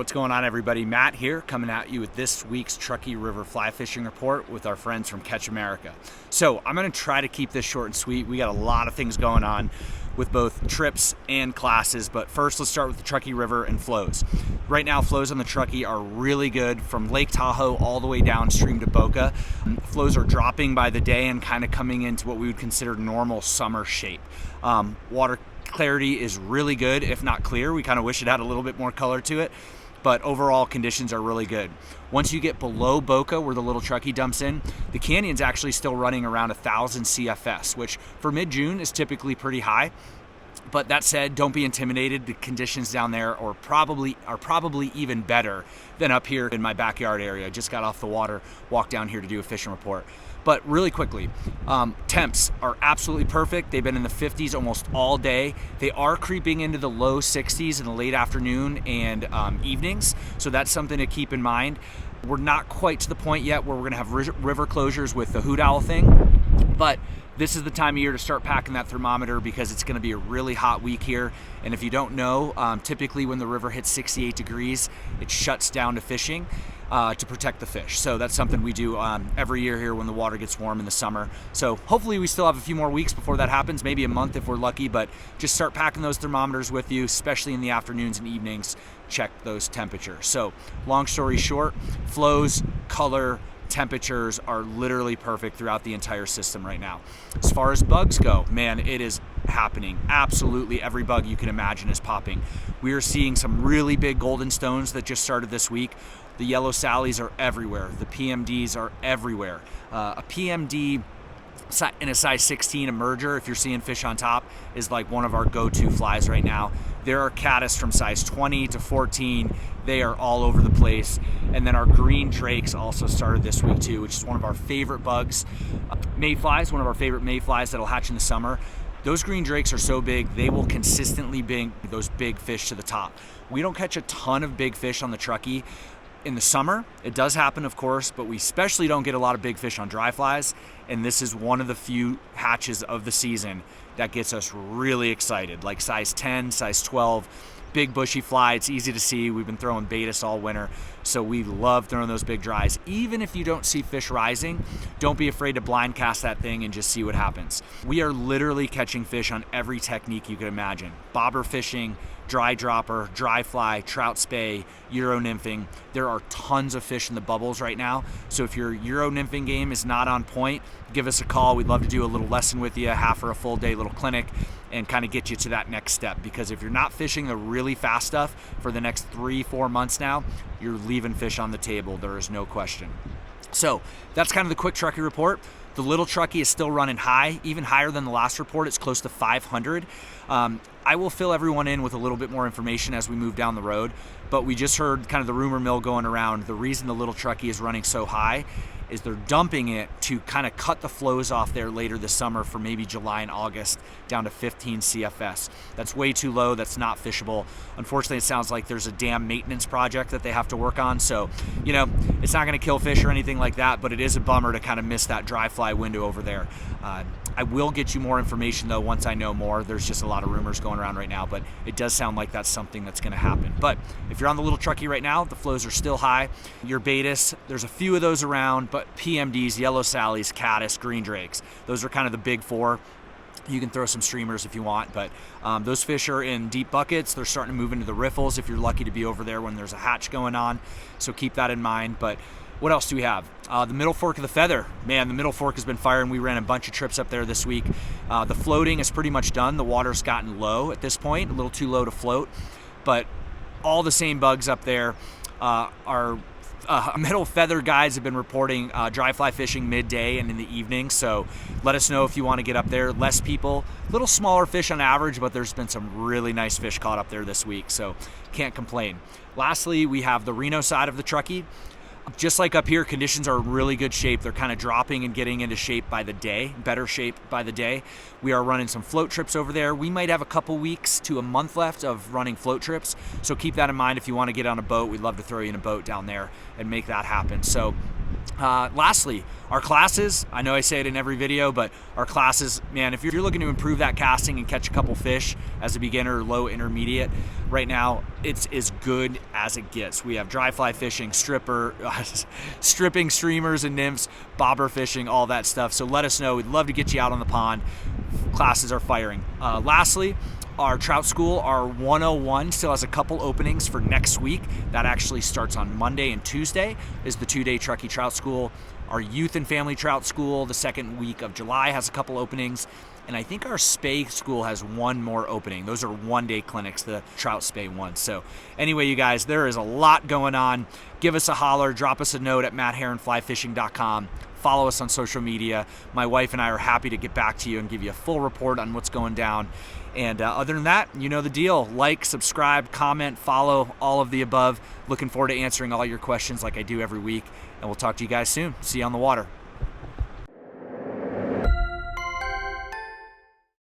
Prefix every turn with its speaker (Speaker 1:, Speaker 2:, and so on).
Speaker 1: What's going on, everybody? Matt here, coming at you with this week's Truckee River fly fishing report with our friends from Catch America. So I'm going to try to keep this short and sweet. We got a lot of things going on with both trips and classes, but first let's start with the Truckee River and flows. Right now, flows on the Truckee are really good from Lake Tahoe all the way downstream to Boca. Flows are dropping by the day and kind of coming into what we would consider normal summer shape. Water clarity is really good, if not clear. We kind of wish it had a little bit more color to it, but overall conditions are really good. Once you get below Boca, where the little Truckee dumps in, the canyon's actually still running around 1,000 CFS, which for mid-June is typically pretty high. But that said, don't be intimidated. The conditions down there are probably even better than up here in my backyard area. I just got off the water, walked down here to do a fishing report. But really quickly, temps are absolutely perfect. They've been in the 50s almost all day. They are creeping into the low 60s in the late afternoon and evenings, so that's something to keep in mind. We're not quite to the point yet where we're gonna have river closures with the hoot owl thing, but this is the time of year to start packing that thermometer because it's gonna be a really hot week here. And if you don't know, typically when the river hits 68 degrees, it shuts down to fishing to protect the fish. So that's something we do every year here when the water gets warm in the summer. So hopefully we still have a few more weeks before that happens, maybe a month if we're lucky, but just start packing those thermometers with you, especially in the afternoons and evenings. Check those temperatures. So long story short, flows, color, temperatures are literally perfect throughout the entire system right now. As far as bugs go, man, it is happening. Absolutely every bug you can imagine is popping. We are seeing some really big golden stones that just started this week. The yellow sallies are everywhere. The PMDs are everywhere. A PMD in a size 16 emerger, if you're seeing fish on top, is like one of our go-to flies right now. There are caddis from size 20 to 14. They are all over the place. And then our green drakes also started this week too, which is one of our favorite bugs. Mayflies, one of our favorite mayflies that'll hatch in the summer. Those green drakes are so big, they will consistently bring those big fish to the top. We don't catch a ton of big fish on the Truckee in the summer. It does happen, of course, but we especially don't get a lot of big fish on dry flies. And this is one of the few hatches of the season that gets us really excited, like size 10, size 12, big bushy fly. It's easy to see. We've been throwing Baetis all winter, so we love throwing those big dries. Even if you don't see fish rising, don't be afraid to blind cast that thing and just see what happens. We are literally catching fish on every technique you could imagine. Bobber fishing, dry dropper, dry fly, trout spay, Euro nymphing. There are tons of fish in the bubbles right now. So if your Euro nymphing game is not on point, give us a call. We'd love to do a little lesson with you, half or a full day little clinic, and kind of get you to that next step. Because if you're not fishing the really fast stuff for the next 3-4 months now, you're leaving fish on the table. There is no question. So that's kind of the quick Truckee report. The little Truckee is still running high, even higher than the last report. It's close to 500. I will fill everyone in with a little bit more information as we move down the road, but we just heard kind of the rumor mill going around. The reason the little Truckee is running so high is they're dumping it to kind of cut the flows off there later this summer for maybe July and August down to 15 CFS. That's way too low. That's not fishable. Unfortunately, it sounds like there's a dam maintenance project that they have to work on. So, you know, it's not going to kill fish or anything like that, but it is a bummer to kind of miss that dry fly window over there. I will get you more information though once I know more. There's just a lot of rumors going around right now, but it does sound like that's something that's going to happen. But if you're on the little Truckee right now, the flows are still high. Your Baetis, there's a few of those around, but PMDs, yellow sallies, caddis, green drakes, those are kind of the big four. You can throw some streamers if you want, but those fish are in deep buckets. They're starting to move into the riffles if you're lucky to be over there when there's a hatch going on. So keep that in mind. But what else do we have? The middle fork of the Feather. Man, the middle fork has been firing. We ran a bunch of trips up there this week. The floating is pretty much done. The water's gotten low at this point, a little too low to float. But all the same bugs up there are middle feather guys have been reporting dry fly fishing midday and in the evening, so let us know if you want to get up there. Less people, a little smaller fish on average, but there's been some really nice fish caught up there this week, so can't complain. Lastly, we have the Reno side of the Truckee. Just like up here, conditions are in really good shape. They're kind of dropping and getting into shape by the day, better shape by the day. We are running some float trips over there. We might have a couple weeks to a month left of running float trips, so keep that in mind if you want to get on a boat. We'd love to throw you in a boat down there and make that happen. So Lastly, our classes, I know I say it in every video, but our classes, man, if you're looking to improve that casting and catch a couple fish as a beginner, low, intermediate, right now it's as good as it gets. We have dry fly fishing, stripping streamers and nymphs, bobber fishing, all that stuff. So let us know. We'd love to get you out on the pond. Classes are firing. Lastly, our trout school, our 101, still has a couple openings for next week. That actually starts on Monday and Tuesday, is the 2-day Truckee Trout School. Our youth and family trout school, the second week of July, has a couple openings. And I think our spay school has one more opening. Those are 1-day clinics, the trout spay ones. So anyway, you guys, there is a lot going on. Give us a holler, drop us a note at mattheronflyfishing.com. Follow us on social media. My wife and I are happy to get back to you and give you a full report on what's going down. And other than that, you know the deal. Like, subscribe, comment, follow, all of the above. Looking forward to answering all your questions like I do every week. And we'll talk to you guys soon. See you on the water.